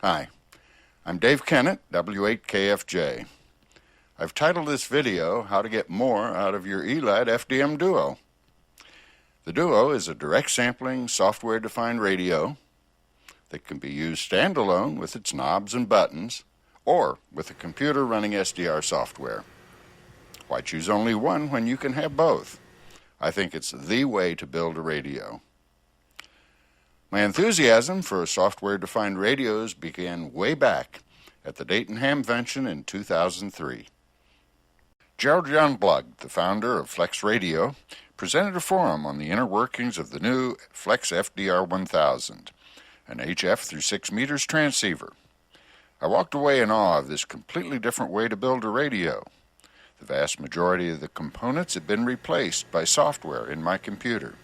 Hi, I'm Dave Kennett, W8KFJ. I've titled this video, How to Get More Out of Your Elad FDM Duo. The Duo is a direct sampling, software-defined radio that can be used standalone with its knobs and buttons, or with a computer running SDR software. Why choose only one when you can have both? I think it's the way to build a radio. My enthusiasm for software-defined radios began way back at the Dayton Hamvention in 2003. Gerald Youngblood, the founder of Flex Radio, presented a forum on the inner workings of the new Flex FDR 1000, an HF+6m transceiver. I walked away in awe of this completely different way to build a radio. The vast majority of the components had been replaced by software in my computer.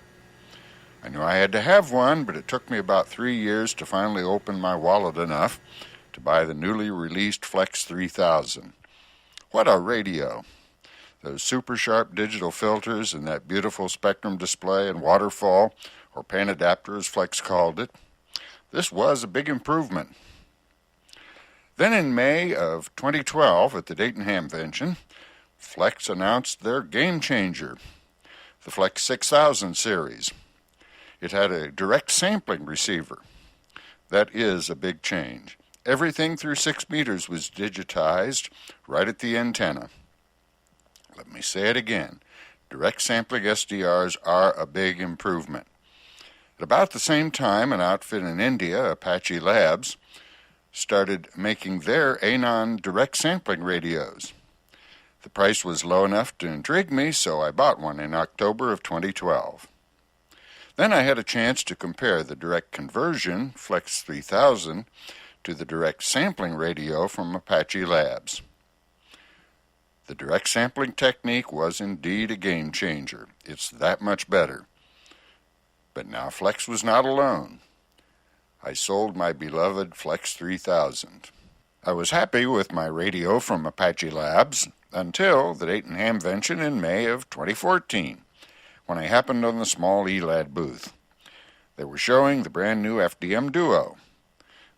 I knew I had to have one, but it took me about 3 years to finally open my wallet enough to buy the newly released Flex 3000. What a radio! Those super sharp digital filters and that beautiful spectrum display and waterfall, or pan adapter as Flex called it. This was a big improvement. Then in May of 2012 at the Dayton Hamvention, Flex announced their game changer, the Flex 6000 series. It had a direct sampling receiver. That is a big change. Everything through 6 meters was digitized right at the antenna. Let me say it again. Direct sampling SDRs are a big improvement. At about the same time, an outfit in India, Apache Labs, started making their Anon direct sampling radios. The price was low enough to intrigue me, so I bought one in October of 2012. Then I had a chance to compare the direct conversion, Flex 3000, to the direct sampling radio from Apache Labs. The direct sampling technique was indeed a game changer. It's that much better. But now Flex was not alone. I sold my beloved Flex 3000. I was happy with my radio from Apache Labs until the Dayton Hamvention in May of 2014, when I happened on the small Elad booth. They were showing the brand new FDM Duo.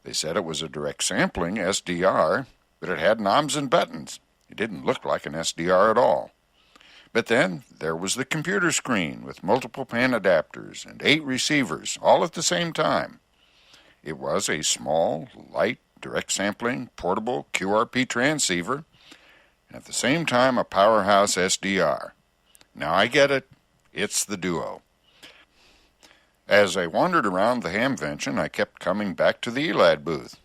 They said it was a direct sampling SDR, but it had knobs and buttons. It didn't look like an SDR at all. But then there was the computer screen with multiple pan adapters and 8 receivers, all at the same time. It was a small, light, direct sampling, portable QRP transceiver, and at the same time a powerhouse SDR. Now I get it. It's the Duo. As I wandered around the Hamvention, I kept coming back to the Elad booth.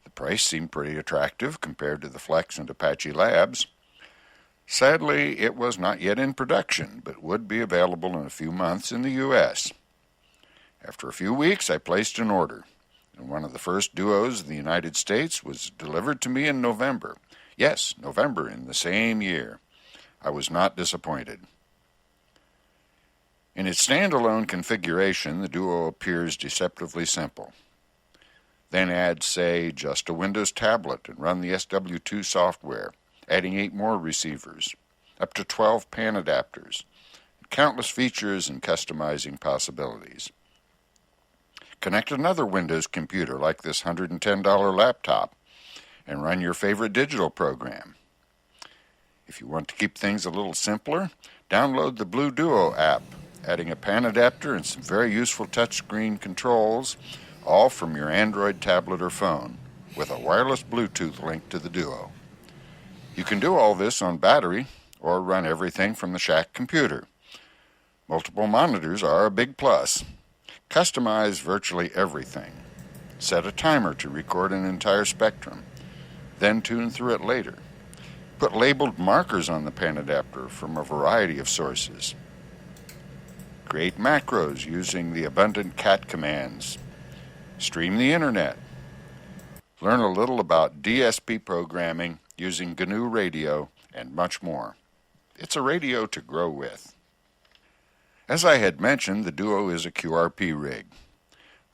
The price seemed pretty attractive compared to the Flex and Apache Labs. Sadly, it was not yet in production, but would be available in a few months in the U.S. After a few weeks, I placed an order, and one of the first Duos in the United States was delivered to me in November. Yes, November in the same year. I was not disappointed. In its standalone configuration, the Duo appears deceptively simple. Then add, say, just a Windows tablet and run the SW2 software, adding 8 more receivers, up to 12 pan adapters, and countless features and customizing possibilities. Connect another Windows computer like this $110 laptop and run your favorite digital program. If you want to keep things a little simpler, download the Blue Duo app, adding a pan adapter and some very useful touchscreen controls, all from your Android tablet or phone, with a wireless Bluetooth link to the Duo. You can do all this on battery or run everything from the shack computer. Multiple monitors are a big plus. Customize virtually everything. Set a timer to record an entire spectrum, then tune through it later. Put labeled markers on the pan adapter from a variety of sources. Create macros using the abundant cat commands. Stream the internet. Learn a little about DSP programming using GNU Radio and much more. It's a radio to grow with. As I had mentioned, the Duo is a QRP rig.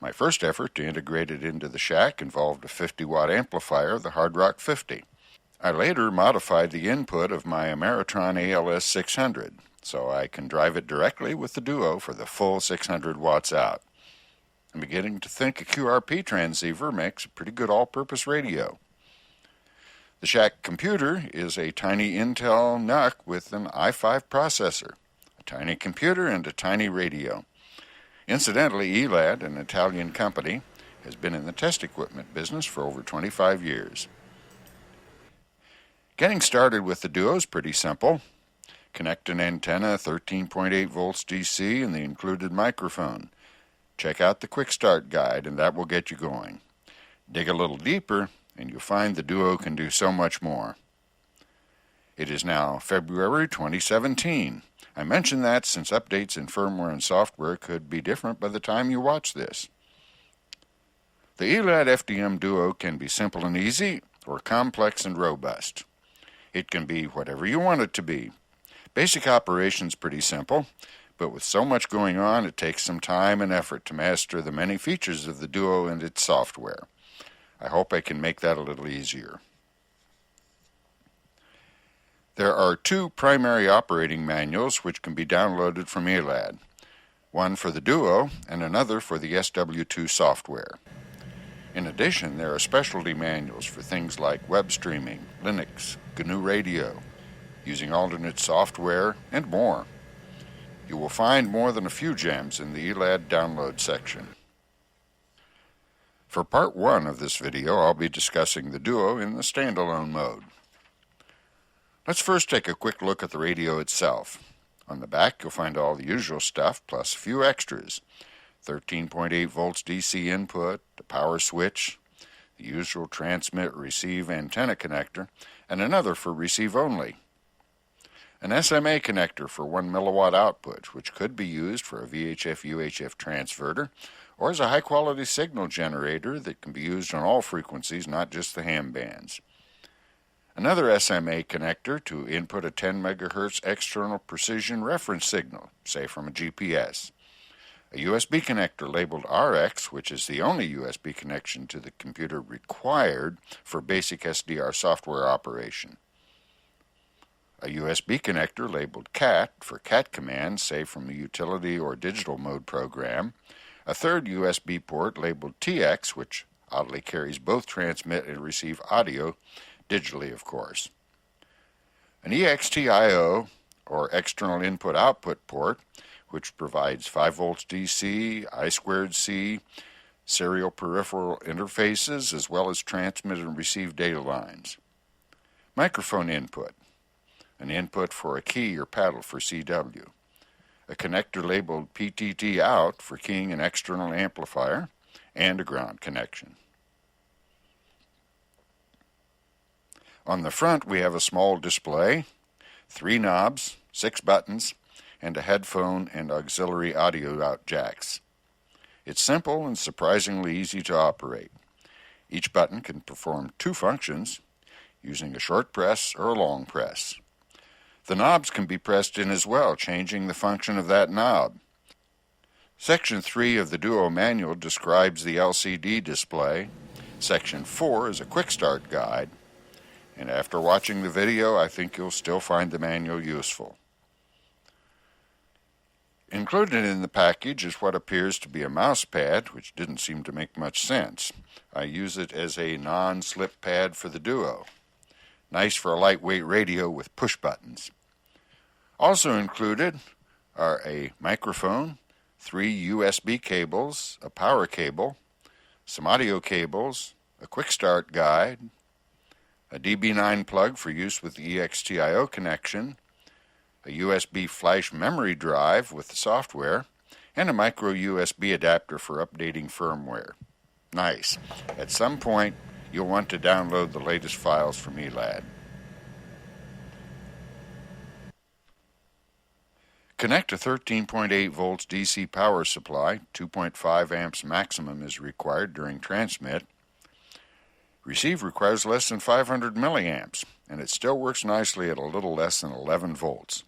My first effort to integrate it into the shack involved a 50-watt amplifier, the Hard Rock 50. I later modified the input of my Ameritron ALS 600, so I can drive it directly with the Duo for the full 600 watts out. I'm beginning to think a QRP transceiver makes a pretty good all-purpose radio. The Shack computer is a tiny Intel NUC with an i5 processor, a tiny computer and a tiny radio. Incidentally, Elad, an Italian company, has been in the test equipment business for over 25 years. Getting started with the Duo is pretty simple. Connect an antenna, 13.8 volts DC, and the included microphone. Check out the quick start guide, and that will get you going. Dig a little deeper, and you'll find the Duo can do so much more. It is now February 2017. I mention that since updates in firmware and software could be different by the time you watch this. The Elad FDM Duo can be simple and easy, or complex and robust. It can be whatever you want it to be. Basic operation's pretty simple, but with so much going on, it takes some time and effort to master the many features of the Duo and its software. I hope I can make that a little easier. There are two primary operating manuals which can be downloaded from Elad, one for the Duo and another for the SW2 software. In addition, there are specialty manuals for things like web streaming, Linux, GNU Radio, using alternate software, and more. You will find more than a few gems in the Elad download section. For part 1 of this video, I'll be discussing the Duo in the standalone mode. Let's first take a quick look at the radio itself. On the back, you'll find all the usual stuff, plus a few extras. 13.8 volts DC input, a power switch, the usual transmit-receive antenna connector, and another for receive only. An SMA connector for 1 milliwatt output, which could be used for a VHF-UHF transverter, or as a high-quality signal generator that can be used on all frequencies, not just the ham bands. Another SMA connector to input a 10 MHz external precision reference signal, say from a GPS. A USB connector labeled RX, which is the only USB connection to the computer required for basic SDR software operation. A USB connector labeled CAT for CAT commands, say from a utility or digital mode program. A third USB port labeled TX, which oddly carries both transmit and receive audio, digitally of course. An EXT-IO, or external input-output port, which provides 5 volts DC, I2C, serial peripheral interfaces, as well as transmit and receive data lines. Microphone input, an input for a key or paddle for CW. A connector labeled PTT out for keying an external amplifier, and a ground connection. On the front we have a small display, 3 knobs, 6 buttons, and a headphone and auxiliary audio out jacks. It's simple and surprisingly easy to operate. Each button can perform 2 functions, using a short press or a long press. The knobs can be pressed in as well, changing the function of that knob. Section 3 of the Duo manual describes the LCD display. Section 4 is a quick start guide. And after watching the video, I think you'll still find the manual useful. Included in the package is what appears to be a mouse pad, which didn't seem to make much sense. I use it as a non-slip pad for the Duo. Nice for a lightweight radio with push buttons. Also included are a microphone, 3 USB cables, a power cable, some audio cables, a quick start guide, a DB9 plug for use with the EXT-IO connection, a USB flash memory drive with the software, and a micro USB adapter for updating firmware. Nice. At some point, you'll want to download the latest files from Elad. Connect a 13.8 volts DC power supply, 2.5 amps maximum is required during transmit. Receive requires less than 500 milliamps, and it still works nicely at a little less than 11 volts,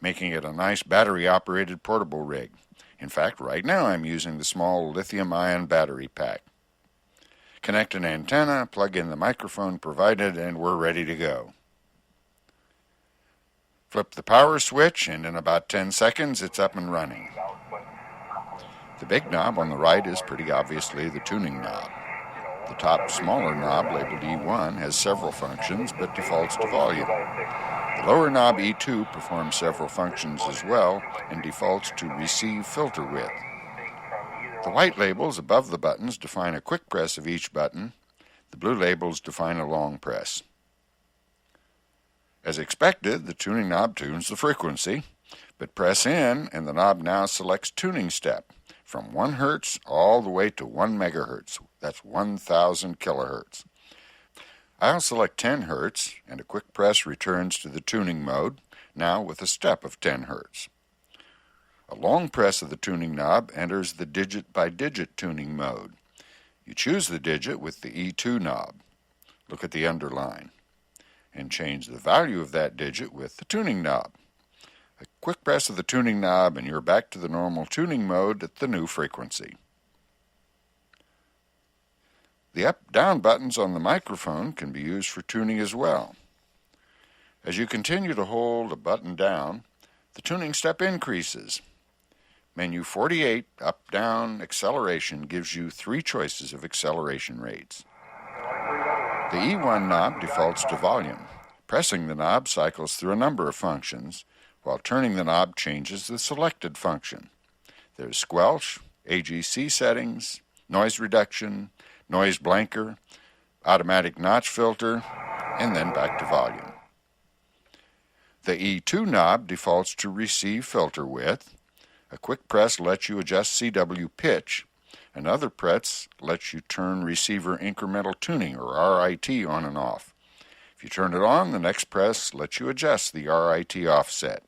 making it a nice battery-operated portable rig. In fact, right now I'm using the small lithium-ion battery pack. Connect an antenna, plug in the microphone provided, and we're ready to go. Flip the power switch, and in about 10 seconds it's up and running. The big knob on the right is pretty obviously the tuning knob. The top smaller knob, labeled E1, has several functions but defaults to volume. The lower knob E2 performs several functions as well and defaults to receive filter width. The white labels above the buttons define a quick press of each button. The blue labels define a long press. As expected, the tuning knob tunes the frequency, but press in and the knob now selects tuning step from 1 Hz all the way to 1 megahertz. That's 1,000 kilohertz. I'll select 10 Hz and a quick press returns to the tuning mode, now with a step of 10 Hz. A long press of the tuning knob enters the digit-by-digit tuning mode. You choose the digit with the E2 knob. Look at the underline. And change the value of that digit with the tuning knob. A quick press of the tuning knob and you're back to the normal tuning mode at the new frequency. The up-down buttons on the microphone can be used for tuning as well. As you continue to hold a button down, the tuning step increases. Menu 48, up-down acceleration, gives you 3 choices of acceleration rates. The E1 knob defaults to volume. Pressing the knob cycles through a number of functions, while turning the knob changes the selected function. There's squelch, AGC settings, noise reduction, noise blanker, automatic notch filter, and then back to volume. The E2 knob defaults to receive filter width. A quick press lets you adjust CW pitch. Another press lets you turn receiver incremental tuning, or RIT, on and off. If you turn it on, the next press lets you adjust the RIT offset.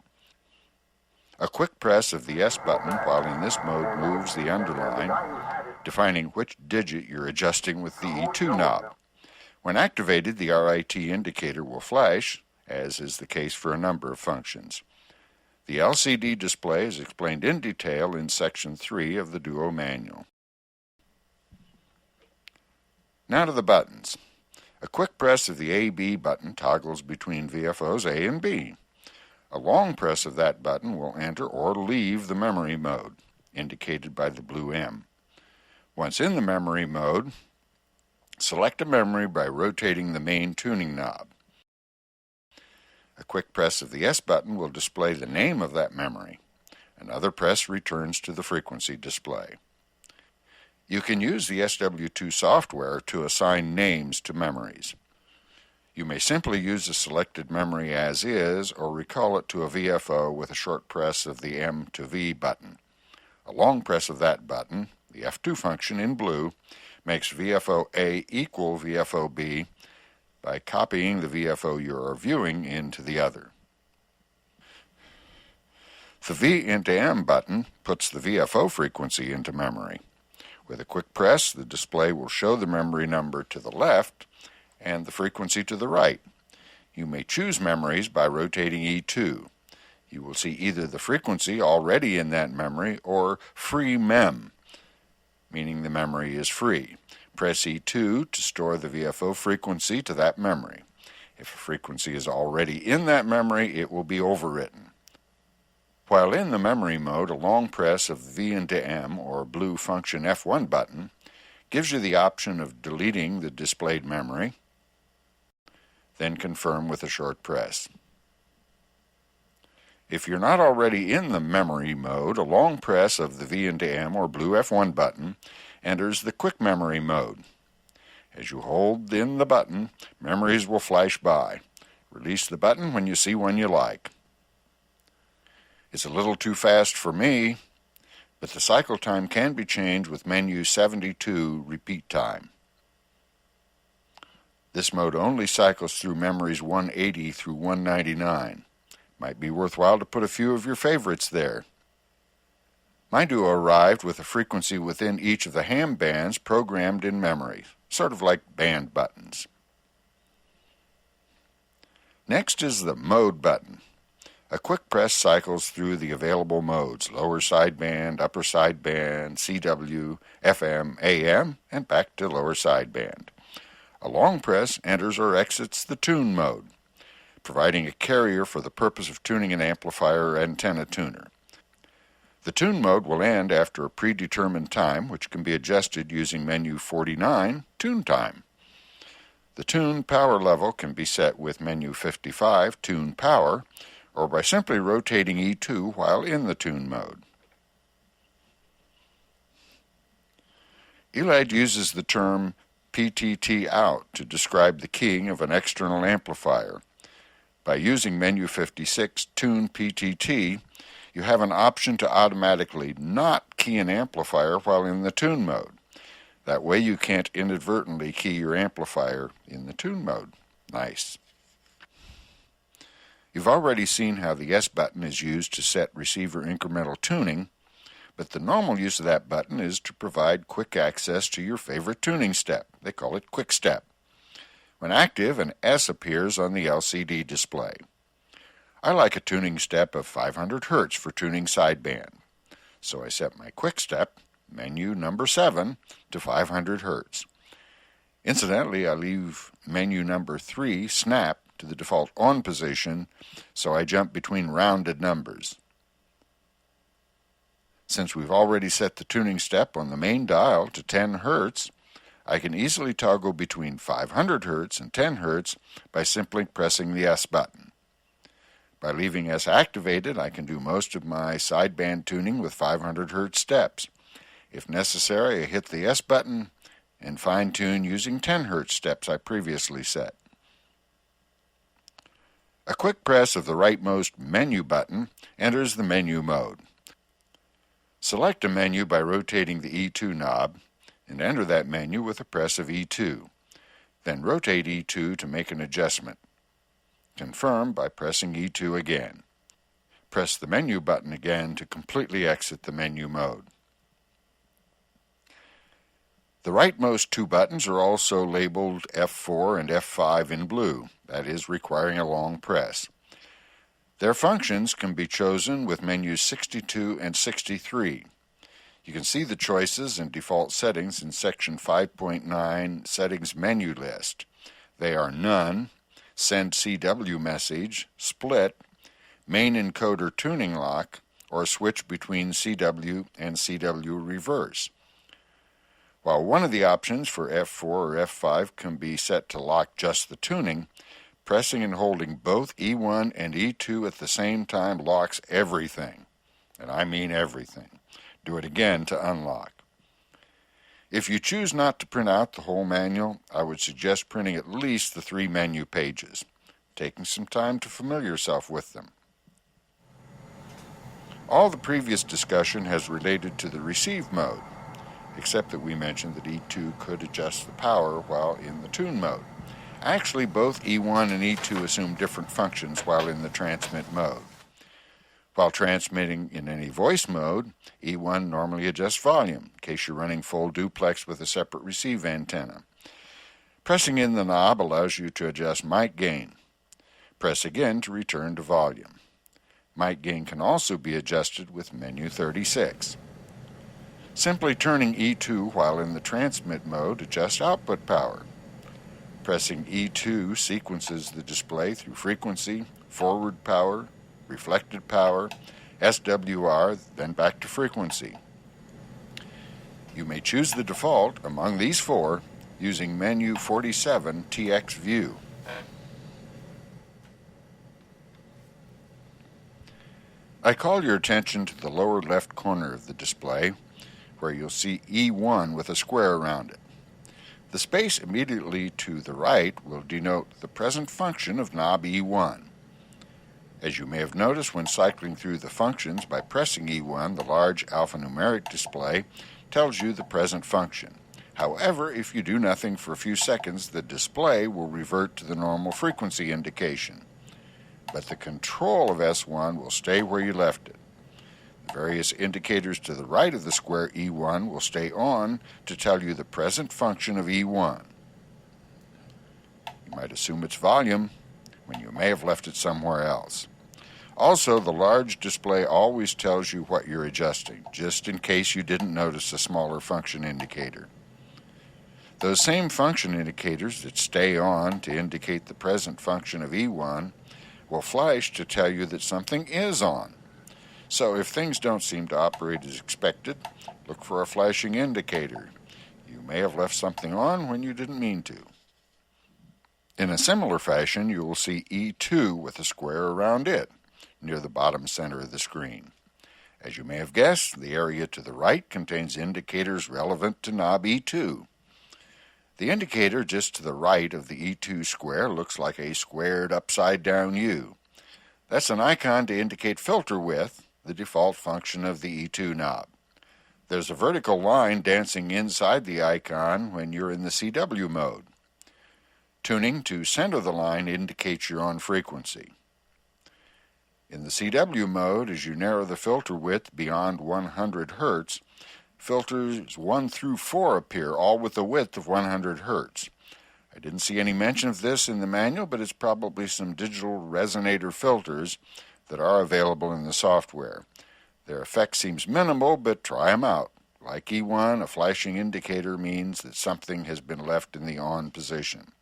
A quick press of the S button while in this mode moves the underline, defining which digit you're adjusting with the E2 knob. When activated, the RIT indicator will flash, as is the case for a number of functions. The LCD display is explained in detail in Section 3 of the Duo manual. Now to the buttons. A quick press of the A-B button toggles between VFOs A and B. A long press of that button will enter or leave the memory mode, indicated by the blue M. Once in the memory mode, select a memory by rotating the main tuning knob. A quick press of the S button will display the name of that memory. Another press returns to the frequency display. You can use the SW2 software to assign names to memories. You may simply use a selected memory as is or recall it to a VFO with a short press of the M to V button. A long press of that button, the F2 function in blue, makes VFO A equal VFO B by copying the VFO you are viewing into the other. The V into M button puts the VFO frequency into memory. With a quick press, the display will show the memory number to the left and the frequency to the right. You may choose memories by rotating E2. You will see either the frequency already in that memory or free mem, meaning the memory is free. Press E2 to store the VFO frequency to that memory. If a frequency is already in that memory, it will be overwritten. While in the memory mode, a long press of the V into M, or blue function F1 button, gives you the option of deleting the displayed memory, then confirm with a short press. If you're not already in the memory mode, a long press of the V into M, or blue F1 button, enters the quick memory mode. As you hold in the button, memories will flash by. Release the button when you see one you like. It's a little too fast for me, but the cycle time can be changed with menu 72 repeat time. This mode only cycles through memories 180 through 199. Might be worthwhile to put a few of your favorites there. My Duo arrived with a frequency within each of the ham bands programmed in memory, sort of like band buttons. Next is the Mode button. A quick press cycles through the available modes, lower sideband, upper sideband, CW, FM, AM, and back to lower sideband. A long press enters or exits the tune mode, providing a carrier for the purpose of tuning an amplifier or antenna tuner. The tune mode will end after a predetermined time, which can be adjusted using menu 49, Tune Time. The tune power level can be set with menu 55, Tune Power, or by simply rotating E2 while in the tune mode. Elad uses the term Pt out to describe the keying of an external amplifier. By using menu 56, Tune PTT, you have an option to automatically not key an amplifier while in the tune mode. That way you can't inadvertently key your amplifier in the tune mode. Nice. You've already seen how the S button is used to set receiver incremental tuning, but the normal use of that button is to provide quick access to your favorite tuning step. They call it Quick Step. When active, an S appears on the LCD display. I like a tuning step of 500 hertz for tuning sideband, so I set my Quick Step, menu number 7, to 500 hertz. Incidentally, I leave menu number 3, Snap, to the default on position, so I jump between rounded numbers. Since we've already set the tuning step on the main dial to 10 hertz, I can easily toggle between 500 hertz and 10 hertz by simply pressing the S button. By leaving S activated, I can do most of my sideband tuning with 500 hertz steps. If necessary, I hit the S button and fine-tune using 10 hertz steps I previously set. A quick press of the rightmost menu button enters the menu mode. Select a menu by rotating the E2 knob and enter that menu with a press of E2. Then rotate E2 to make an adjustment. Confirm by pressing E2 again. Press the menu button again to completely exit the menu mode. The rightmost two buttons are also labeled F4 and F5 in blue, that is, requiring a long press. Their functions can be chosen with menus 62 and 63. You can see the choices and default settings in section 5.9 Settings Menu List. They are None, Send CW Message, Split, Main Encoder Tuning Lock, or Switch between CW and CW Reverse. While one of the options for F4 or F5 can be set to lock just the tuning, pressing and holding both E1 and E2 at the same time locks everything. And I mean everything. Do it again to unlock. If you choose not to print out the whole manual, I would suggest printing at least the 3 menu pages, taking some time to familiar yourself with them. All the previous discussion has related to the receive mode, except that we mentioned that E2 could adjust the power while in the tune mode. Actually, both E1 and E2 assume different functions while in the transmit mode. While transmitting in any voice mode, E1 normally adjusts volume, in case you're running full duplex with a separate receive antenna. Pressing in the knob allows you to adjust mic gain. Press again to return to volume. Mic gain can also be adjusted with menu 36. Simply turning E2 while in the transmit mode adjusts output power. Pressing E2 sequences the display through frequency, forward power, reflected power, SWR, then back to frequency. You may choose the default among these 4 using menu 47 TX View. I call your attention to the lower left corner of the display, where you'll see E1 with a square around it. The space immediately to the right will denote the present function of knob E1. As you may have noticed when cycling through the functions, by pressing E1, the large alphanumeric display tells you the present function. However, if you do nothing for a few seconds, the display will revert to the normal frequency indication. But the control of S1 will stay where you left it. The various indicators to the right of the square E1 will stay on to tell you the present function of E1. You might assume it's volume when you may have left it somewhere else. Also, the large display always tells you what you're adjusting, just in case you didn't notice a smaller function indicator. Those same function indicators that stay on to indicate the present function of E1 will flash to tell you that something is on. So if things don't seem to operate as expected, look for a flashing indicator. You may have left something on when you didn't mean to. In a similar fashion, you will see E2 with a square around it, near the bottom center of the screen. As you may have guessed, the area to the right contains indicators relevant to knob E2. The indicator just to the right of the E2 square looks like a squared upside-down U. That's an icon to indicate filter width, the default function of the E2 knob. There's a vertical line dancing inside the icon when you're in the CW mode. Tuning to center the line indicates you're on frequency. In the CW mode, as you narrow the filter width beyond 100 Hz, filters 1 through 4 appear, all with a width of 100 Hz. I didn't see any mention of this in the manual, but it's probably some digital resonator filters that are available in the software. Their effect seems minimal, but try them out. Like E1, a flashing indicator means that something has been left in the on position.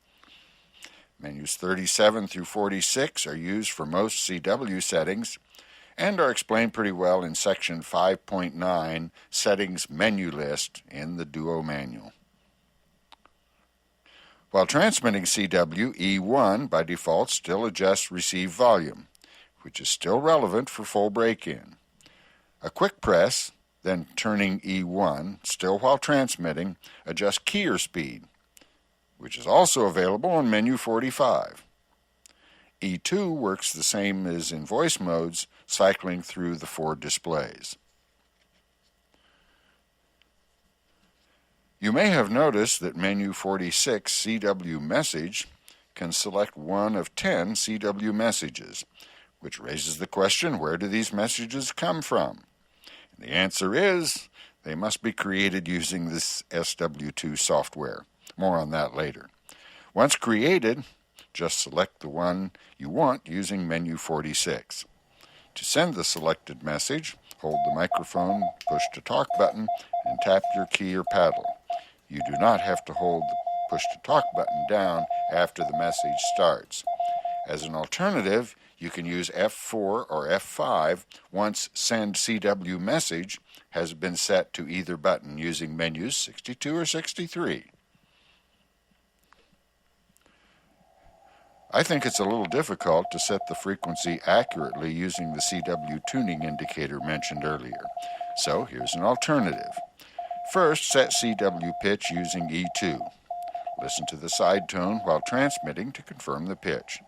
Menus 37 through 46 are used for most CW settings and are explained pretty well in section 5.9, Settings Menu List, in the Duo manual. While transmitting CW, E1 by default still adjusts receive volume, which is still relevant for full break-in. A quick press, then turning E1, still while transmitting, adjusts keyer speed, which is also available on menu 45. E2 works the same as in voice modes, cycling through the 4 displays. You may have noticed that menu 46 CW message can select one of 10 CW messages, which raises the question, where do these messages come from? And the answer is, they must be created using this SW2 software. More on that later. Once created, just select the one you want using menu 46. To send the selected message, hold the microphone, push to talk button, and tap your key or paddle. You do not have to hold the push to talk button down after the message starts. As an alternative, you can use F4 or F5 once Send CW Message has been set to either button using menus 62 or 63. I think it's a little difficult to set the frequency accurately using the CW tuning indicator mentioned earlier, so here's an alternative. First, set CW pitch using E2. Listen to the side tone while transmitting to confirm the pitch.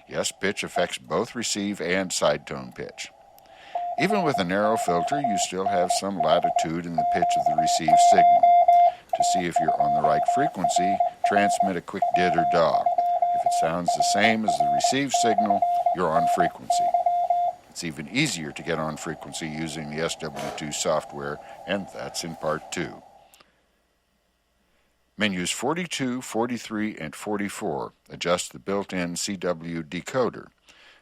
Yes, pitch affects both receive and side tone pitch. Even with a narrow filter, you still have some latitude in the pitch of the received signal. To see if you're on the right frequency, transmit a quick did or daw. If it sounds the same as the received signal, you're on frequency. It's even easier to get on frequency using the SW2 software, and that's in part 2. Menus 42, 43, and 44 adjust the built-in CW decoder.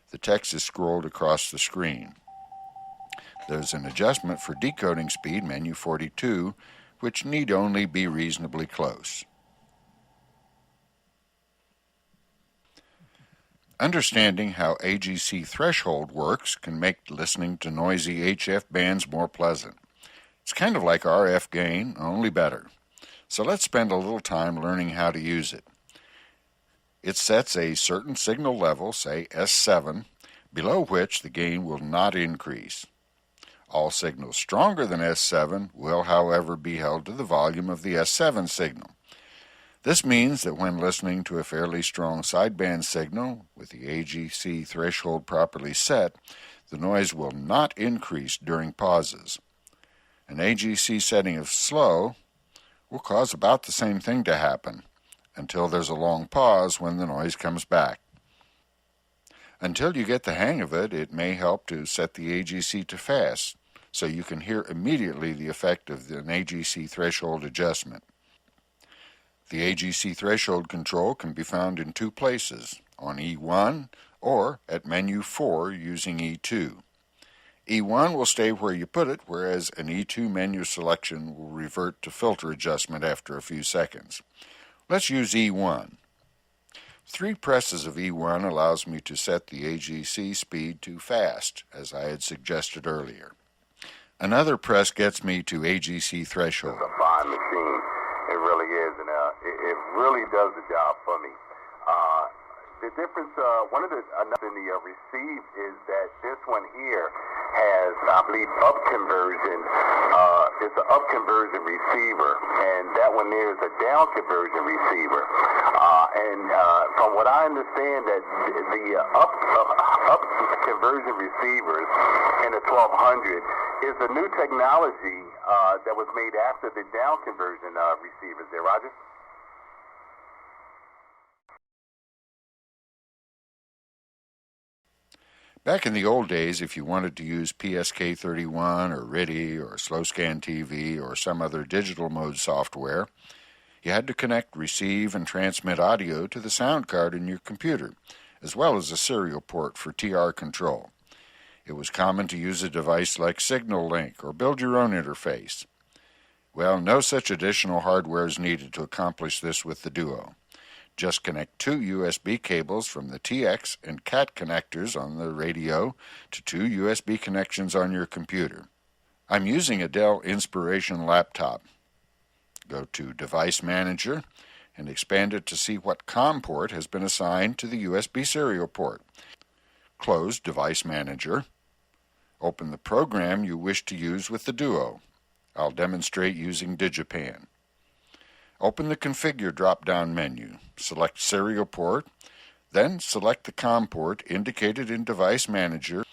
The text is scrolled across the screen. There's an adjustment for decoding speed, menu 42, which need only be reasonably close. Understanding how AGC threshold works can make listening to noisy HF bands more pleasant. It's kind of like RF gain, only better. So let's spend a little time learning how to use it. It sets a certain signal level, say S7, below which the gain will not increase. All signals stronger than S7 will, however, be held to the volume of the S7 signal. This means that when listening to a fairly strong sideband signal with the AGC threshold properly set, the noise will not increase during pauses. An AGC setting of slow will cause about the same thing to happen until there's a long pause when the noise comes back. Until you get the hang of it, it may help to set the AGC to fast so you can hear immediately the effect of an AGC threshold adjustment. The AGC threshold control can be found in 2 places, on E1 or at menu 4 using E2. E1 will stay where you put it, whereas an E2 menu selection will revert to filter adjustment after a few seconds. Let's use E1. 3 presses of E1 allows me to set the AGC speed to fast, as I had suggested earlier. Another press gets me to AGC threshold. It's a fine machine. It really is, and it really does the job for me. The difference, one of the another in the receive is that this one here has, I believe, up conversion. It's an up conversion receiver, and that one there is a down conversion receiver. From what I understand, that the up conversion receivers in the 1200 is a new technology that was made after the down conversion receivers. There, Roger. Back in the old days, if you wanted to use PSK31 or RIDI or SlowScan TV or some other digital mode software, you had to connect, receive, and transmit audio to the sound card in your computer, as well as a serial port for TR control. It was common to use a device like Signal Link or build your own interface. Well, no such additional hardware is needed to accomplish this with the Duo. Just connect 2 USB cables from the TX and CAT connectors on the radio to 2 USB connections on your computer. I'm using a Dell Inspiration laptop. Go to Device Manager and expand it to see what COM port has been assigned to the USB serial port. Close Device Manager. Open the program you wish to use with the Duo. I'll demonstrate using Digipan. Open the Configure drop-down menu. Select Serial Port, then select the COM port indicated in Device Manager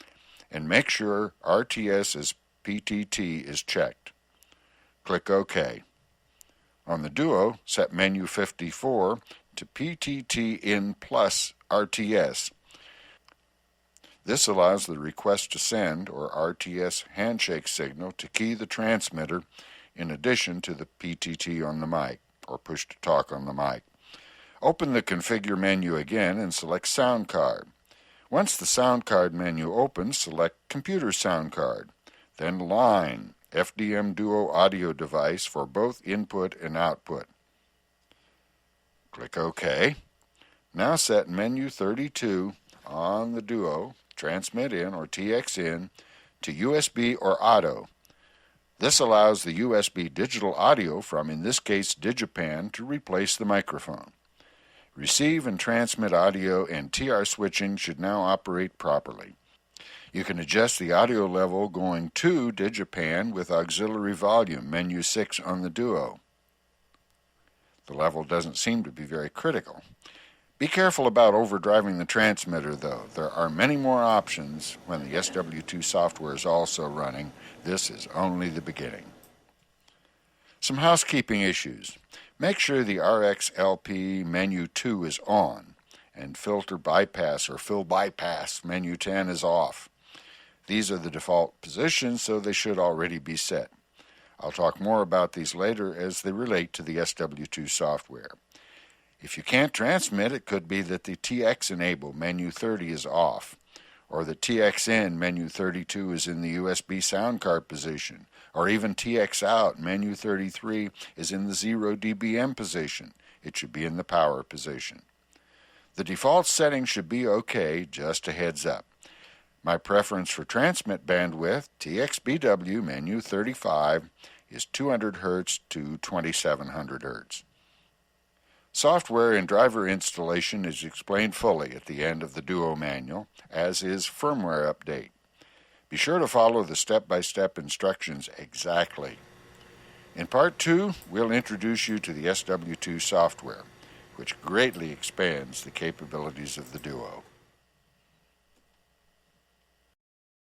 and make sure RTS as PTT is checked. Click OK. On the Duo, set Menu 54 to PTT in plus RTS. This allows the request to send, or RTS handshake signal, to key the transmitter in addition to the PTT on the mic, or push to talk on the mic. Open the Configure menu again and select Sound Card. Once the Sound Card menu opens, select Computer Sound Card, then Line, FDM Duo audio device for both input and output. Click OK. Now set Menu 32 on the Duo, Transmit In or TX in, to USB or Auto. This allows the USB digital audio from, in this case, Digipan, to replace the microphone. Receive and transmit audio and TR switching should now operate properly. You can adjust the audio level going to Digipan with auxiliary volume, menu 6 on the Duo. The level doesn't seem to be very critical. Be careful about overdriving the transmitter, though. There are many more options when the SW2 software is also running. This is only the beginning. Some housekeeping issues. Make sure the RXLP menu 2 is on and filter bypass or fill bypass menu 10 is off. These are the default positions, so they should already be set. I'll talk more about these later as they relate to the SW2 software. If you can't transmit, it could be that the TX enable menu 30 is off, or the TX in menu 32 is in the USB sound card position, or even TX out menu 33 is in the 0 dBm position. It should be in the power position. The default setting should be okay, just a heads up. My preference for transmit bandwidth, TXBW menu 35, is 200 Hz to 2700 Hz. Software and driver installation is explained fully at the end of the Duo manual, as is firmware update. Be sure to follow the step-by-step instructions exactly. In Part 2, we'll introduce you to the SW2 software, which greatly expands the capabilities of the Duo.